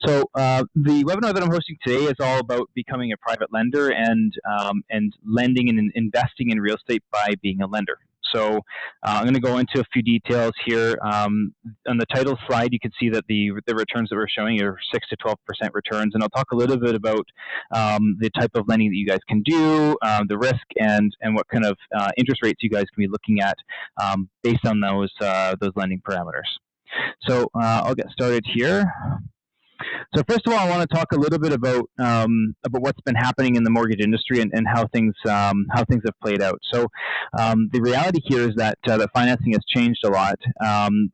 The webinar that I'm hosting today is all about becoming a private lender and lending and investing in real estate by being a lender. I'm going to go into a few details here. On the title slide, you can see that the returns that we're showing are 6 to 12% returns, and I'll talk a little bit about the type of lending that you guys can do, the risk, and what kind of interest rates you guys can be looking at based on those lending parameters. I'll get started here. So first of all, I want to talk a little bit about what's been happening in the mortgage industry and how things have played out. The reality here is that financing has changed a lot.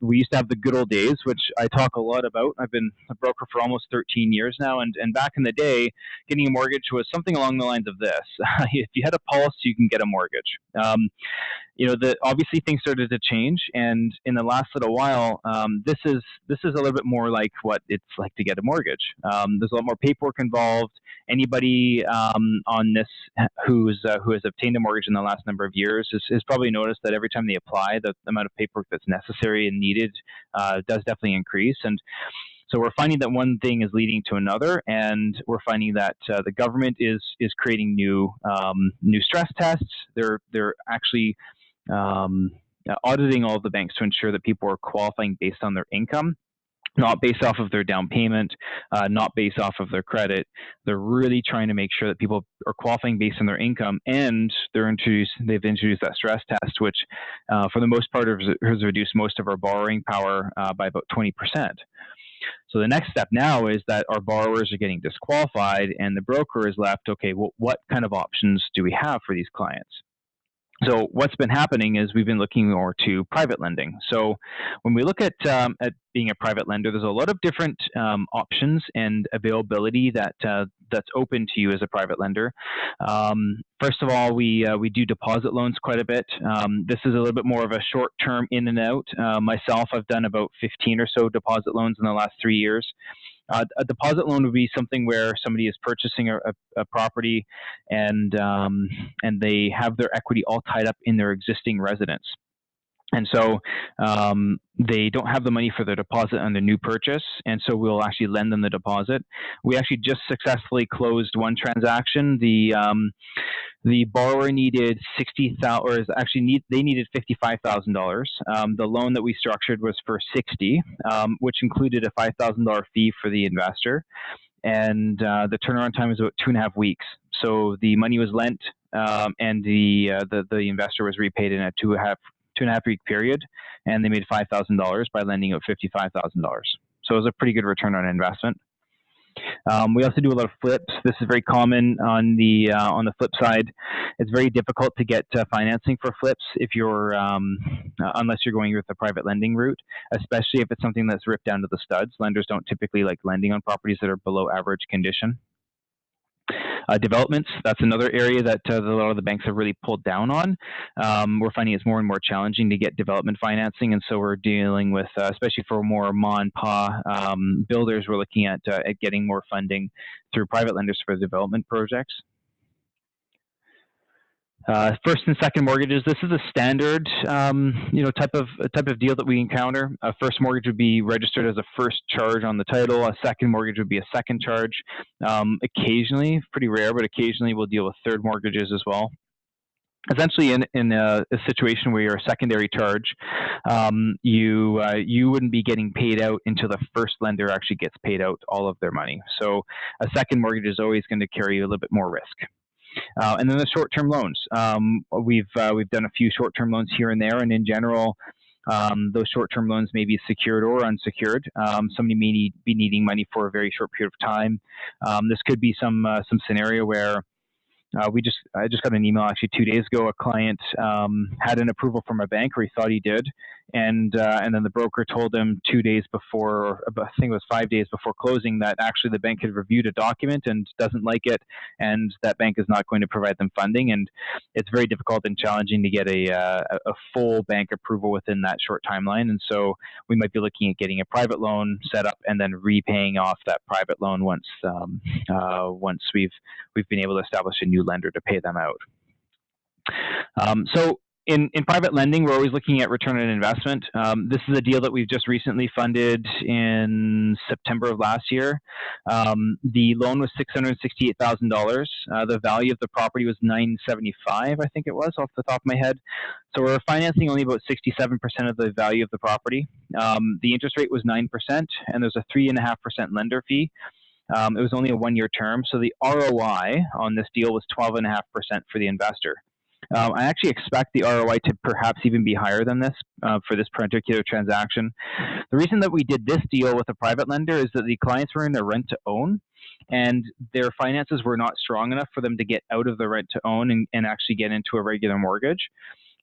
We used to have the good old days, which I talk a lot about. I've been a broker for almost 13 years now, and back in the day, getting a mortgage was something along the lines of this: if you had a pulse, you can get a mortgage. Obviously things started to change, and in the last little while, this is a little bit more like what it's like to get a mortgage. There's a lot more paperwork involved. Anybody on this who has obtained a mortgage in the last number of years has probably noticed that every time they apply, the amount of paperwork that's necessary and needed does definitely increase. And so we're finding that one thing is leading to another, and we're finding that the government is creating new stress tests. They're actually auditing all of the banks to ensure that people are qualifying based on their income, not based off of their down payment, not based off of their credit. They're really trying to make sure that people are qualifying based on their income, and they've introduced that stress test, which for the most part has reduced most of our borrowing power by about 20%. So the next step now is that our borrowers are getting disqualified, and the broker is left, okay, well, what kind of options do we have for these clients? So what's been happening is we've been looking more to private lending. So when we look at being a private lender, there's a lot of different options and availability that's open to you as a private lender. First of all, we do deposit loans quite a bit. This is a little bit more of a short-term in and out. Myself, I've done about 15 or so deposit loans in the last 3 years. A deposit loan would be something where somebody is purchasing a property and they have their equity all tied up in their existing residence. And so they don't have the money for their deposit on their new purchase, and so we'll actually lend them the deposit. We actually just successfully closed one transaction. The borrower needed they needed $55,000. The loan that we structured was for $60,000, which included a $5,000 fee for the investor, and the turnaround time was about 2.5 weeks. So the money was lent, and the investor was repaid in a 2.5 week period, and they made $5,000 by lending out $55,000. So it was a pretty good return on investment. We also do a lot of flips. This is very common on the flip side. It's very difficult to get financing for flips if you're unless you're going with the private lending route, especially if it's something that's ripped down to the studs. Lenders don't typically like lending on properties that are below average condition. Developments, that's another area that a lot of the banks have really pulled down on. We're finding it's more and more challenging to get development financing, and so we're dealing with, especially for more ma and pa builders, we're looking at getting more funding through private lenders for development projects. First and second mortgages. This is a standard, type of deal that we encounter. A first mortgage would be registered as a first charge on the title. A second mortgage would be a second charge. Occasionally, pretty rare, but occasionally we'll deal with third mortgages as well. Essentially, in a situation where you're a secondary charge, you wouldn't be getting paid out until the first lender actually gets paid out all of their money. So a second mortgage is always going to carry a little bit more risk. And then the short-term loans. We've done a few short-term loans here and there, and in general, those short-term loans may be secured or unsecured. Somebody may be needing money for a very short period of time. This could be some scenario where I just got an email actually 2 days ago. A client had an approval from a bank, or he thought he did, and then the broker told him 2 days before, or I think it was 5 days before closing, that actually the bank had reviewed a document and doesn't like it, and that bank is not going to provide them funding. And it's very difficult and challenging to get a full bank approval within that short timeline. And so we might be looking at getting a private loan set up and then repaying off that private loan once we've been able to establish a new lender to pay them out. So in private lending, we're always looking at return on investment. This is a deal that we've just recently funded in September of last year. The loan was $668,000. The value of the property was $975, I think it was, off the top of my head. So we're financing only about 67% of the value of the property. The interest rate was 9%, and there's a 3.5% lender fee. It was only a one-year term, so the ROI on this deal was 12.5% for the investor. I actually expect the ROI to perhaps even be higher than this for this particular transaction. The reason that we did this deal with a private lender is that the clients were in a rent-to-own, and their finances were not strong enough for them to get out of the rent-to-own and actually get into a regular mortgage.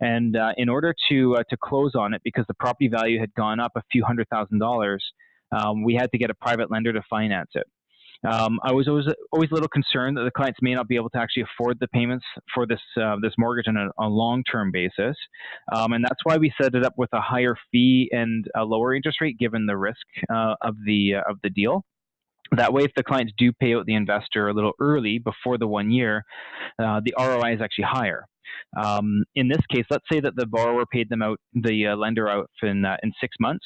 And in order to close on it, because the property value had gone up a few $100,000, we had to get a private lender to finance it. I was always a little concerned that the clients may not be able to actually afford the payments for this mortgage on a long-term basis, and that's why we set it up with a higher fee and a lower interest rate, given the risk of the deal. That way, if the clients do pay out the investor a little early before the 1 year, the ROI is actually higher. In this case, let's say that the borrower paid the lender out in 6 months.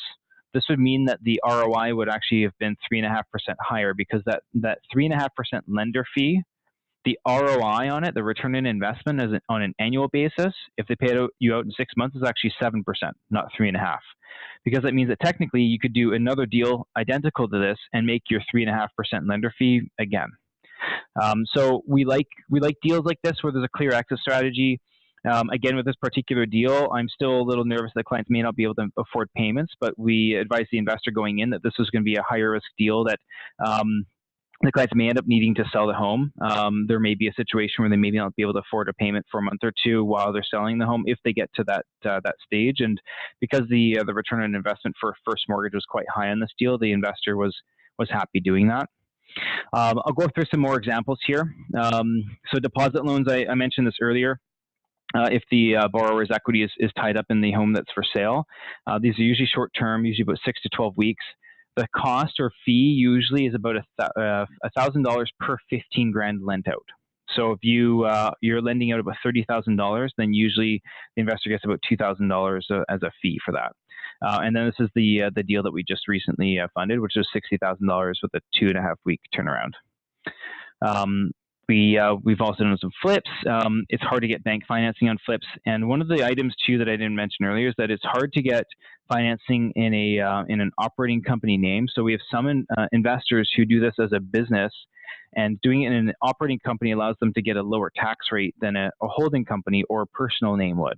This would mean that the ROI would actually have been 3.5% higher, because that 3.5% lender fee, the ROI on it, the return on investment on an annual basis, if they pay you out in 6 months, is actually 7%, not 3.5%. Because that means that technically you could do another deal identical to this and make your 3.5% lender fee again. So we like deals like this where there's a clear exit strategy. Again, with this particular deal, I'm still a little nervous that clients may not be able to afford payments, but we advise the investor going in that this was going to be a higher risk deal, that the clients may end up needing to sell the home. There may be a situation where they may not be able to afford a payment for a month or two while they're selling the home, if they get to that stage. And because the return on investment for a first mortgage was quite high on this deal, the investor was happy doing that. I'll go through some more examples here. So deposit loans, I mentioned this earlier. If the borrower's equity is tied up in the home that's for sale, these are usually short term, usually about 6 to 12 weeks. The cost or fee usually is about $1,000 per 15 grand lent out. So if you're lending out about $30,000, then usually the investor gets about $2,000 as a fee for that. And then this is the deal that we just recently funded, which is $60,000 with a 2.5 week turnaround. We've also done some flips. It's hard to get bank financing on flips, and one of the items too that I didn't mention earlier is that it's hard to get financing in an operating company name. So we have some investors who do this as a business, and doing it in an operating company allows them to get a lower tax rate than a holding company or a personal name would.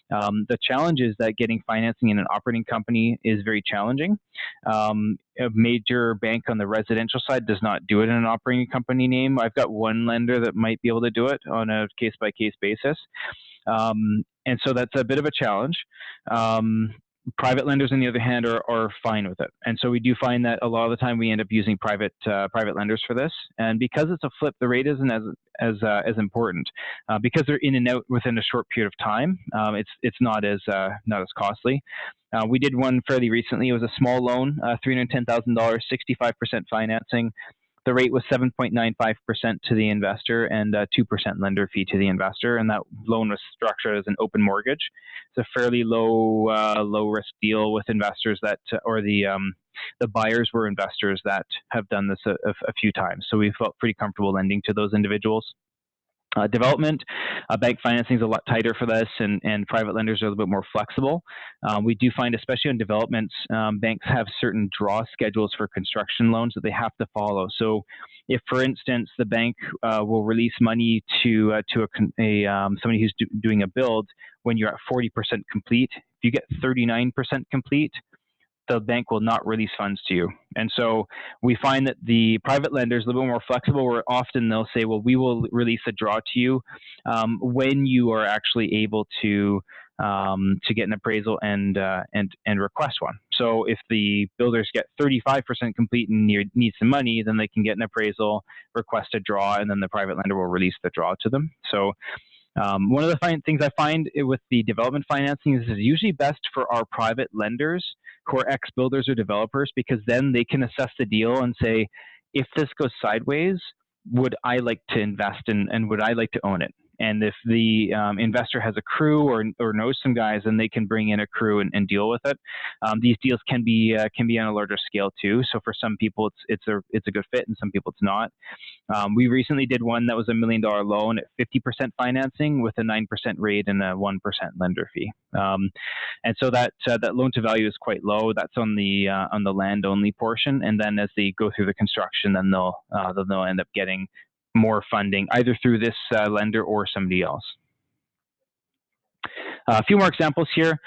The challenge is that getting financing in an operating company is very challenging. A major bank on the residential side does not do it in an operating company name. I've got one lender that might be able to do it on a case-by-case basis. And so that's a bit of a challenge. Private lenders, on the other hand, are fine with it, and so we do find that a lot of the time we end up using private lenders for this. And because it's a flip, the rate isn't as important because they're in and out within a short period of time. It's not as costly. We did one fairly recently. It was a small loan, $310,000, 65% financing. The rate was 7.95% to the investor and 2% lender fee to the investor, and that loan was structured as an open mortgage. It's a fairly low risk deal with investors that, or the buyers were investors that have done this a few times. So we felt pretty comfortable lending to those individuals. Development, bank financing is a lot tighter for this, and private lenders are a little bit more flexible. We do find, especially on developments, banks have certain draw schedules for construction loans that they have to follow. So if, for instance, the bank will release money to somebody who's doing a build when you're at 40% complete, if you get 39% complete, the bank will not release funds to you. And so we find that the private lenders are a little bit more flexible, where often they'll say, well, we will release a draw to you when you are actually able to get an appraisal and request one. So if the builders get 35% complete and need some money, then they can get an appraisal, request a draw, and then the private lender will release the draw to them. So one of the things I find with the development financing is it's usually best for our private lenders who are ex-builders or developers, because then they can assess the deal and say, if this goes sideways, would I like to invest in, and would I like to own it? And if the investor has a crew or knows some guys, then they can bring in a crew and deal with it. These deals can be on a larger scale too. So for some people, it's a good fit, and some people it's not. We recently did one that was $1 million loan at 50% financing with a 9% rate and a 1% lender fee. And so that loan to value is quite low. That's on the land only portion. And then as they go through the construction, then they'll end up getting more funding either through this lender or somebody else. A few more examples here.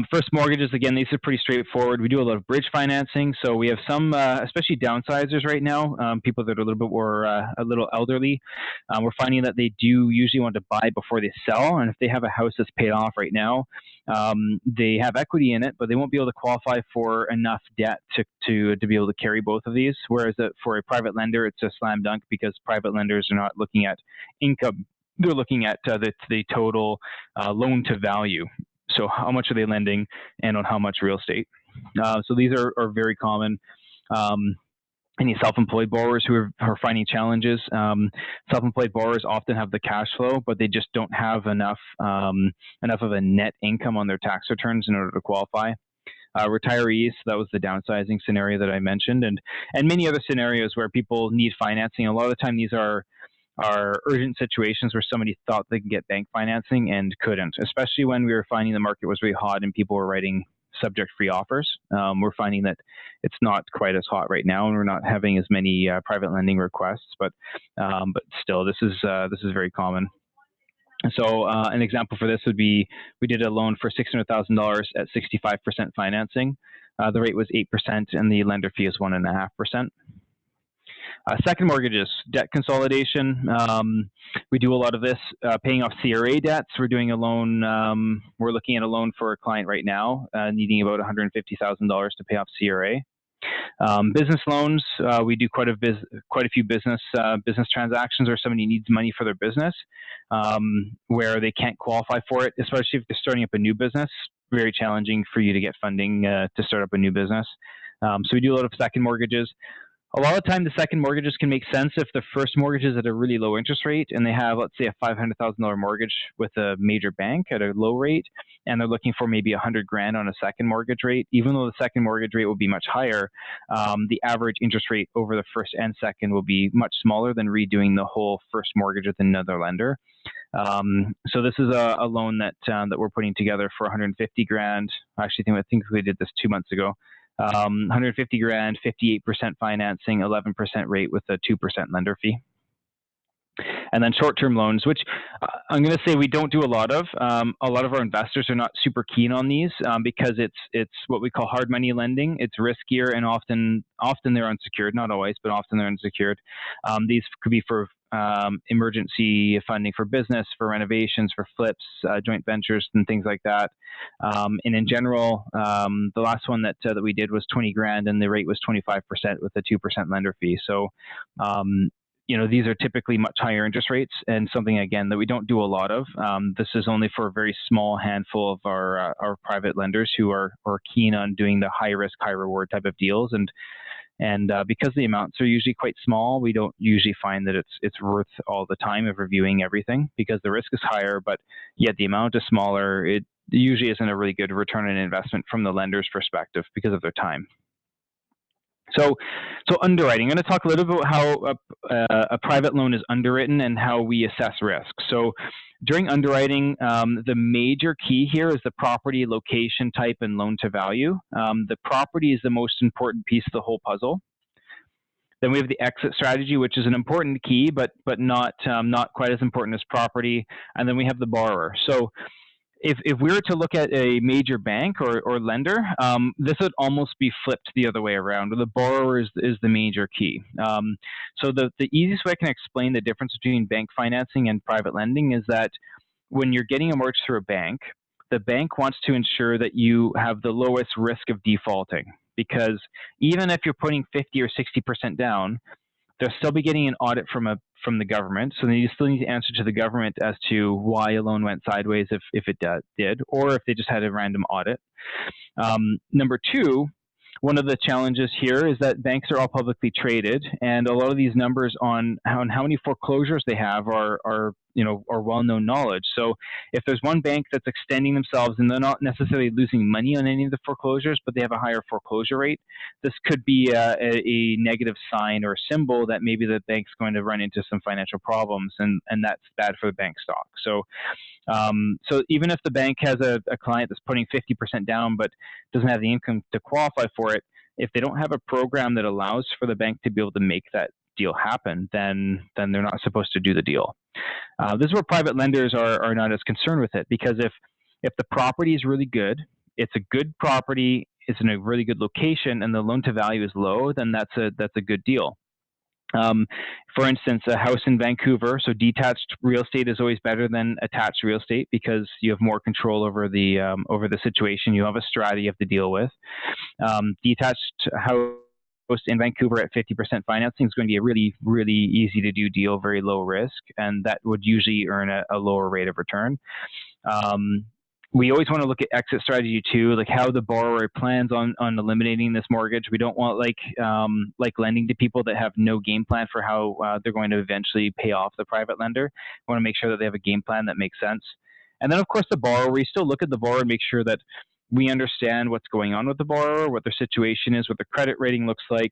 First mortgages, again, these are pretty straightforward. We do a lot of bridge financing. So we have some, especially downsizers right now, people that are a little bit more, a little elderly. We're finding that they do usually want to buy before they sell. And if they have a house that's paid off right now, they have equity in it, but they won't be able to qualify for enough debt to be able to carry both of these. Whereas for a private lender, it's a slam dunk because private lenders are not looking at income. They're looking at the total loan to value. So how much are they lending and on how much real estate? So these are very common. Any self-employed borrowers who are finding challenges. Self-employed borrowers often have the cash flow, but they just don't have enough of a net income on their tax returns in order to qualify. Retirees, that was the downsizing scenario that I mentioned, and many other scenarios where people need financing. A lot of the time these are urgent situations where somebody thought they could get bank financing and couldn't, especially when we were finding the market was really hot and people were writing subject-free offers. We're finding that it's not quite as hot right now, and we're not having as many private lending requests, but still, this is very common. So an example for this would be, we did a loan for $600,000 at 65% financing. The rate was 8%, and the lender fee is 1.5%. Second mortgages, debt consolidation. We do a lot of this, paying off CRA debts. We're doing a loan, we're looking at a loan for a client right now, needing about $150,000 to pay off CRA. Business loans, we do quite a few business transactions where somebody needs money for their business, where they can't qualify for it, especially if they're starting up a new business. Very challenging for you to get funding to start up a new business. So we do a lot of second mortgages. A lot of the time, the second mortgages can make sense if the first mortgage is at a really low interest rate and they have, let's say, a $500,000 mortgage with a major bank at a low rate, and they're looking for maybe $100,000 on a second mortgage rate. Even though the second mortgage rate will be much higher, the average interest rate over the first and second will be much smaller than redoing the whole first mortgage with another lender. So this is a loan that we're putting together for $150,000. Actually, I think we did this 2 months ago. $150,000, 58% financing, 11% rate with a 2% lender fee. And then short-term loans, which I'm going to say we don't do a lot of. A lot of our investors are not super keen on these because it's what we call hard money lending. It's riskier, and often they're unsecured. Not always, but often they're unsecured. These could be for emergency funding for business, for renovations, for flips, joint ventures, and things like that. And in general, the last one that we did was $20,000, and the rate was 25% with a 2% lender fee. So these are typically much higher interest rates, and something, again, that we don't do a lot of. This is only for a very small handful of our private lenders who are keen on doing the high risk, high reward type of deals. And because the amounts are usually quite small, we don't usually find that it's worth all the time of reviewing everything because the risk is higher, but yet the amount is smaller. It usually isn't a really good return on investment from the lender's perspective because of their time. So underwriting. I'm going to talk a little bit about how a private loan is underwritten and how we assess risk. So during underwriting, the major key here is the property, location, type, and loan to value. The property is the most important piece of the whole puzzle. Then we have the exit strategy, which is an important key, but not quite as important as property. And then we have the borrower. So if we were to look at a major bank or lender, this would almost be flipped the other way around. The borrower is the major key. So the easiest way I can explain the difference between bank financing and private lending is that when you're getting a mortgage through a bank, the bank wants to ensure that you have the lowest risk of defaulting, because even if you're putting 50 or 60% down, they'll still be getting an audit from the government, so you still need to answer to the government as to why a loan went sideways if it did, or if they just had a random audit. Number two, one of the challenges here is that banks are all publicly traded, and a lot of these numbers on how many foreclosures they have are well-known knowledge. So if there's one bank that's extending themselves and they're not necessarily losing money on any of the foreclosures, but they have a higher foreclosure rate, this could be a negative sign or symbol that maybe the bank's going to run into some financial problems, and that's bad for the bank stock. So even if the bank has a client that's putting 50% down but doesn't have the income to qualify for it, if they don't have a program that allows for the bank to be able to make that deal happen, then they're not supposed to do the deal. This is where private lenders are not as concerned with it, because if the property is really good, it's a good property, it's in a really good location, and the loan to value is low, then that's a good deal. For instance, a house in Vancouver, so detached real estate is always better than attached real estate because you have more control over the situation. You have a strata you have to deal with. Detached house in Vancouver at 50% financing is going to be a really, really easy to do deal, very low risk, and that would usually earn a lower rate of return. We always want to look at exit strategy too, like how the borrower plans on eliminating this mortgage. We don't want like lending to people that have no game plan for how they're going to eventually pay off the private lender. We want to make sure that they have a game plan that makes sense. And then of course the borrower, we still look at the borrower and make sure that we understand what's going on with the borrower, what their situation is, what their credit rating looks like.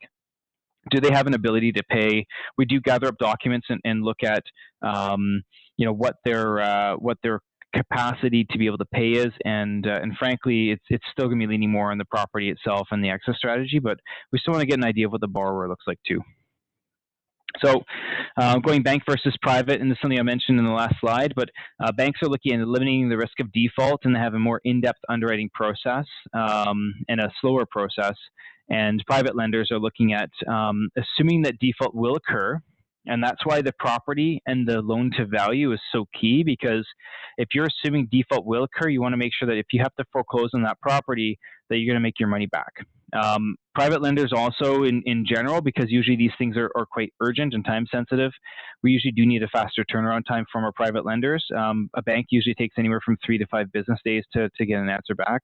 Do they have an ability to pay? We do gather up documents and look at what their capacity to be able to pay is, and frankly, it's still going to be leaning more on the property itself and the exit strategy, but we still want to get an idea of what the borrower looks like too. So going bank versus private, and this is something I mentioned in the last slide, but banks are looking at eliminating the risk of default and have a more in-depth underwriting process and a slower process. And private lenders are looking at assuming that default will occur. And that's why the property and the loan to value is so key, because if you're assuming default will occur, you want to make sure that if you have to foreclose on that property, that you're going to make your money back. Private lenders also in general, because usually these things are quite urgent and time sensitive, we usually do need a faster turnaround time from our private lenders. A bank usually takes anywhere from 3 to 5 business days to get an answer back.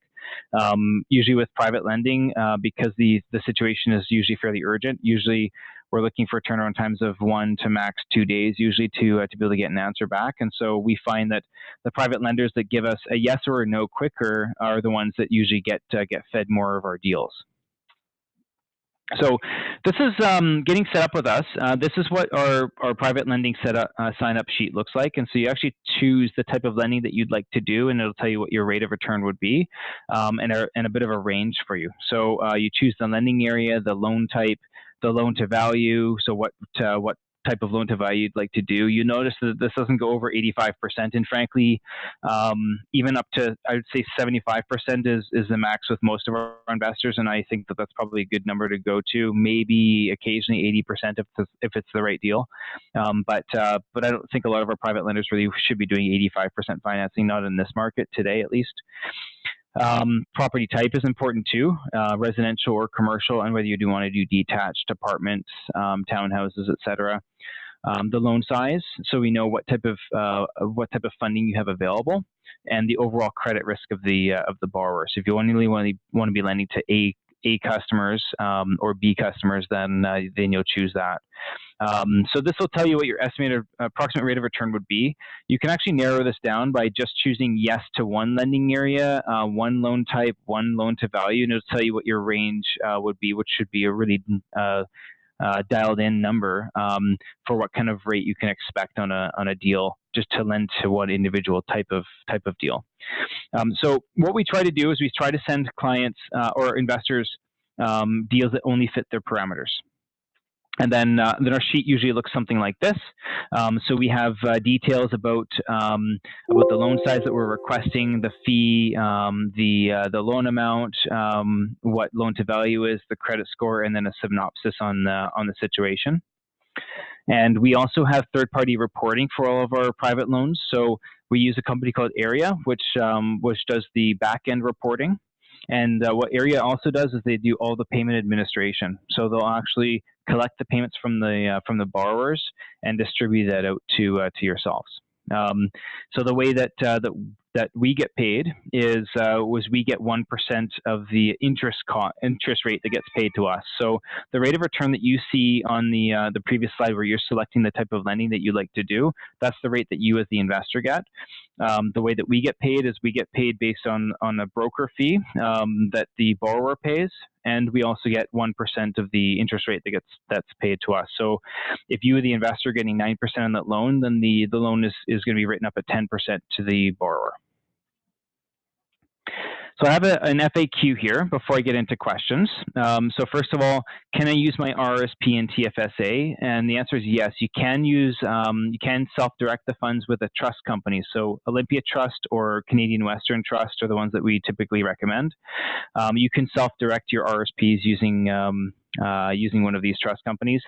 Usually with private lending, because the situation is usually fairly urgent, usually we're looking for turnaround times of 1 to max 2 days, usually to be able to get an answer back. And so we find that the private lenders that give us a yes or a no quicker are the ones that usually get fed more of our deals. So this is getting set up with us. This is what our private lending sign-up sheet looks like. And so you actually choose the type of lending that you'd like to do, and it'll tell you what your rate of return would be, and a bit of a range for you. So you choose the lending area, the loan type, the loan to value, so what type of loan to value you'd like to do. You notice that this doesn't go over 85%, and frankly, even up to, I would say 75% is the max with most of our investors, and I think that that's probably a good number to go to. Maybe occasionally 80% if it's the right deal, but I don't think a lot of our private lenders really should be doing 85% financing, not in this market today at least. Property type is important too, residential or commercial, and whether you do want to do detached apartments, townhouses, etc. The loan size, so we know what type of funding you have available, and the overall credit risk of the borrower. So if you only want to be lending to A customers or B customers, then you'll choose that. So this will tell you what your estimated approximate rate of return would be. You can actually narrow this down by just choosing yes to one lending area, one loan type, one loan to value, and it'll tell you what your range would be, which should be a really dialed in number for what kind of rate you can expect on a deal, just to lend to one individual type of deal. So what we try to do is we try to send clients or investors deals that only fit their parameters. And then our sheet usually looks something like this. So we have details about the loan size that we're requesting, the fee, the loan amount, what loan to value is, the credit score, and then a synopsis on the situation. And we also have third-party reporting for all of our private loans. So we use a company called Area, which does the back-end reporting. And what Area also does is they do all the payment administration. So they'll actually collect the payments from the borrowers and distribute that out to yourselves. So the way that we get paid is we get 1% of the interest rate that gets paid to us. So the rate of return that you see on the previous slide, where you're selecting the type of lending that you like to do, that's the rate that you as the investor get. The way that we get paid is we get paid based on a broker fee that the borrower pays, and we also get 1% of the interest rate that's paid to us. So if you, the investor, getting 9% on that loan, then the loan is going to be written up at 10% to the borrower. So I have an FAQ here before I get into questions. So first of all, can I use my RSP and TFSA? And the answer is yes. You can self-direct the funds with a trust company. So Olympia Trust or Canadian Western Trust are the ones that we typically recommend. You can self-direct your RSPs using one of these trust companies.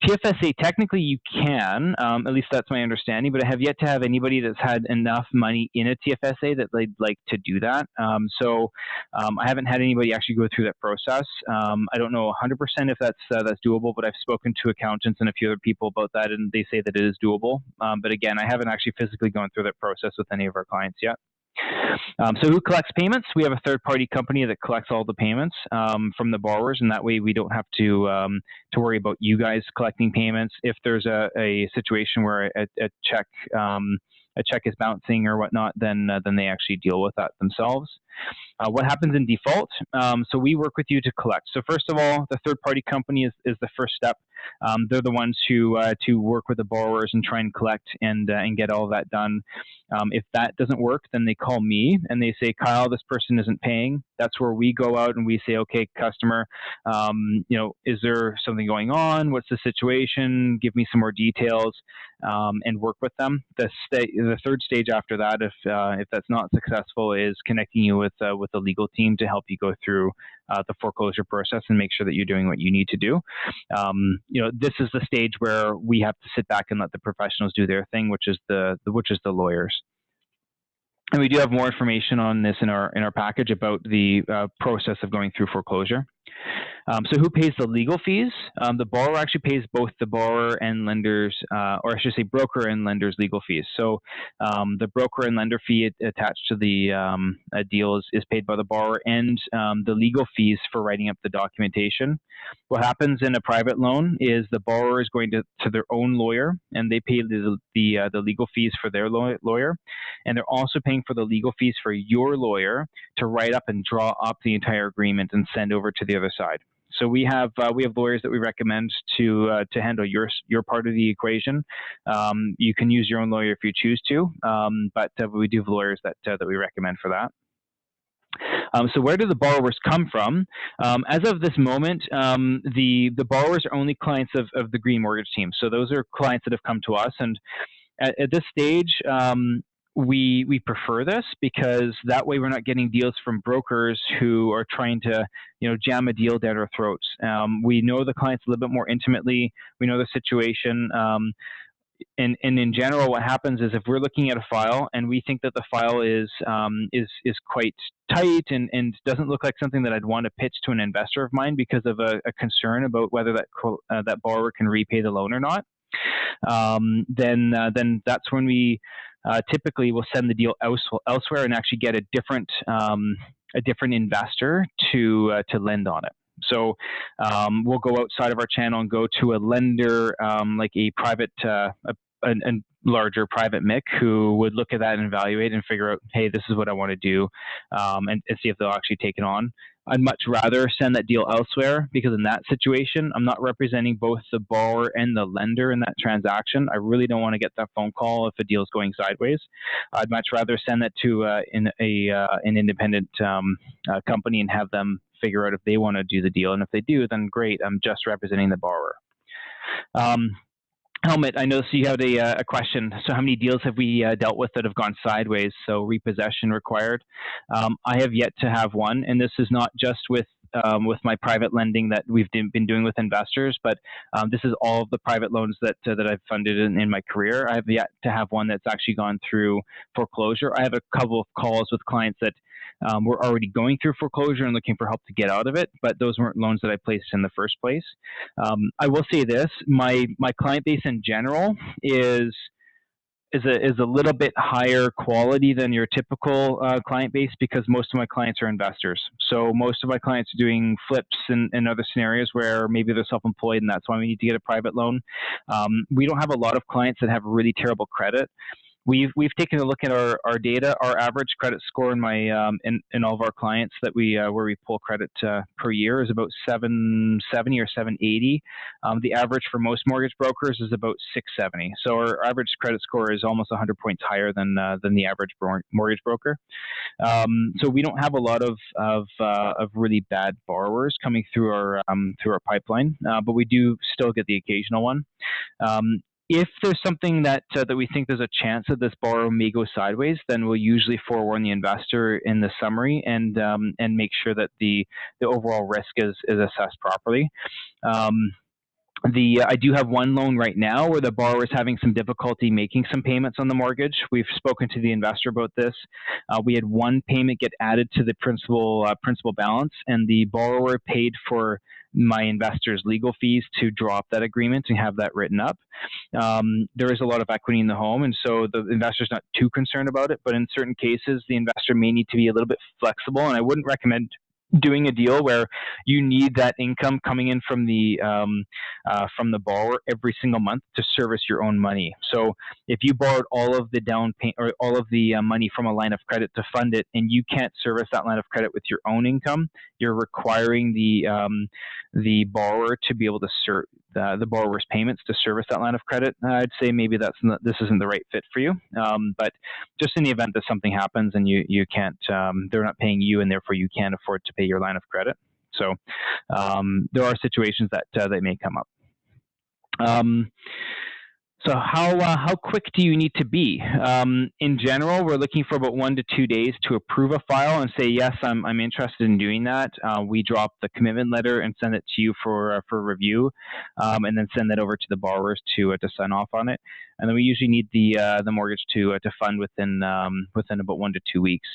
TFSA, technically you can, at least that's my understanding, but I have yet to have anybody that's had enough money in a TFSA that they'd like to do that. So I haven't had anybody actually go through that process. I don't know 100% if that's doable, but I've spoken to accountants and a few other people about that, and they say that it is doable. But again, I haven't actually physically gone through that process with any of our clients yet. So who collects payments? We have a third-party company that collects all the payments from the borrowers, and that way we don't have to worry about you guys collecting payments. If there's a situation where a check is bouncing or whatnot, then they actually deal with that themselves. What happens in default? So we work with you to collect. So first of all, the third-party company is the first step. They're the ones who work with the borrowers and try and collect and get all of that done. If that doesn't work, then they call me and they say, Kyle, this person isn't paying. That's where we go out and we say, okay, customer, is there something going on? What's the situation? Give me some more details, and work with them. The third stage after that, if that's not successful, is connecting you with the legal team to help you go through the foreclosure process and make sure that you're doing what you need to do. This is the stage where we have to sit back and let the professionals do their thing, which is the lawyers. And we do have more information on this in our package about the process of going through foreclosure. So who pays the legal fees? The borrower actually pays both the borrower and lenders, or I should say broker and lenders legal fees. So the broker and lender fee attached to the deal is paid by the borrower, and the legal fees for writing up the documentation. What happens in a private loan is the borrower is going to their own lawyer, and they pay the legal fees for their lawyer, and they're also paying for the legal fees for your lawyer to write up and draw up the entire agreement and send over to the other side. So we have lawyers that we recommend to handle your part of the equation. You can use your own lawyer if you choose to, but we do have lawyers that we recommend for that. So where do the borrowers come from? As of this moment, the borrowers are only clients of the Green Mortgage team. So those are clients that have come to us, and at this stage, we prefer this because that way we're not getting deals from brokers who are trying to jam a deal down our throats. We know the clients a little bit more intimately. We know the situation. And in general, what happens is if we're looking at a file and we think that the file is quite tight and doesn't look like something that I'd want to pitch to an investor of mine because of a concern about whether that borrower can repay the loan or not, then that's when we typically will send the deal elsewhere and actually get a different investor to lend on it. So we'll go outside of our channel and go to a lender like a private, a larger private MIC who would look at that and evaluate and figure out, hey, this is what I want to do, and see if they'll actually take it on. I'd much rather send that deal elsewhere because in that situation, I'm not representing both the borrower and the lender in that transaction. I really don't want to get that phone call if a deal is going sideways. I'd much rather send that to an independent company and have them figure out if they want to do the deal. And if they do, then great, I'm just representing the borrower. Helmut, I know you have a question. So how many deals have we dealt with that have gone sideways? So repossession required. I have yet to have one, and this is not just with my private lending that we've been doing with investors, but this is all of the private loans that I've funded in my career. I have yet to have one that's actually gone through foreclosure. I have a couple of calls with clients that were already going through foreclosure and looking for help to get out of it, but those weren't loans that I placed in the first place. I will say this, my client base in general is is a little bit higher quality than your typical client base, because most of my clients are investors. So most of my clients are doing flips and other scenarios where maybe they're self-employed, and that's why we need to get a private loan. We don't have a lot of clients that have really terrible credit. We've taken a look at our data. Our average credit score in my in all of our clients that we where we pull credit per year is about 770 or 780. The average for most mortgage brokers is about 670. So our average credit score is almost 100 points higher than the average mortgage broker. So we don't have a lot of really bad borrowers coming through our pipeline, but we do still get the occasional one. If there's something that we think there's a chance that this borrower may go sideways, then we'll usually forewarn the investor in the summary and make sure that the overall risk is assessed properly. I do have one loan right now where the borrower is having some difficulty making some payments on the mortgage. We've spoken to the investor about this. We had one payment get added to the principal balance, and the borrower paid for my investor's legal fees to draw up that agreement and have that written up. There is a lot of equity in the home, and so the investor's not too concerned about it, but in certain cases, the investor may need to be a little bit flexible, and I wouldn't recommend doing a deal where you need that income coming in from the borrower every single month to service your own money. So if you borrowed all of the down payment or all of the money from a line of credit to fund it, and you can't service that line of credit with your own income, you're requiring the borrower to be able to serve the borrower's payments to service that line of credit. I'd say maybe this isn't the right fit for you. But just in the event that something happens and you can't, they're not paying you, and therefore you can't afford to pay your line of credit. So there are situations that may come up. So how quick do you need to be? In general, we're looking for about 1 to 2 days to approve a file and say, yes, I'm interested in doing that. We drop the commitment letter and send it to you for review, and then send that over to the borrowers to sign off on it. And then we usually need the mortgage to fund within about 1 to 2 weeks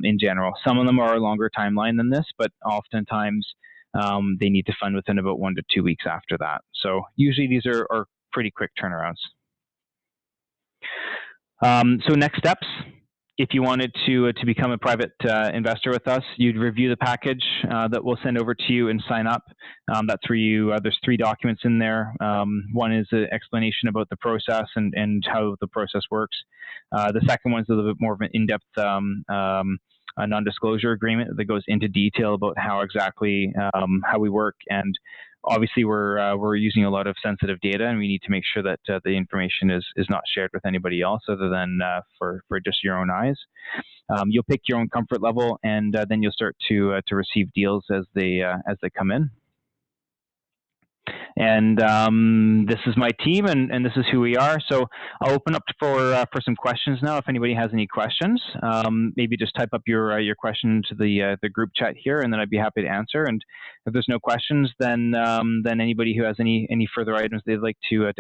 in general. Some of them are a longer timeline than this, but oftentimes they need to fund within about 1 to 2 weeks after that. So usually these are pretty quick turnarounds. So next steps, if you wanted to become a private investor with us, you'd review the package that we'll send over to you and sign up. That's where there's 3 documents in there. One is an explanation about the process and how the process works. The second one's a little bit more of an in-depth a non-disclosure agreement that goes into detail about how exactly how we work. And obviously we're using a lot of sensitive data, and we need to make sure that the information is not shared with anybody else other than for just your own eyes. You'll pick your own comfort level, and then you'll start to receive deals as they come in. And this is my team, and this is who we are. So I'll open up for some questions now. If anybody has any questions, maybe just type up your question to the group chat here, and then I'd be happy to answer. And if there's no questions, then anybody who has any further items they'd like to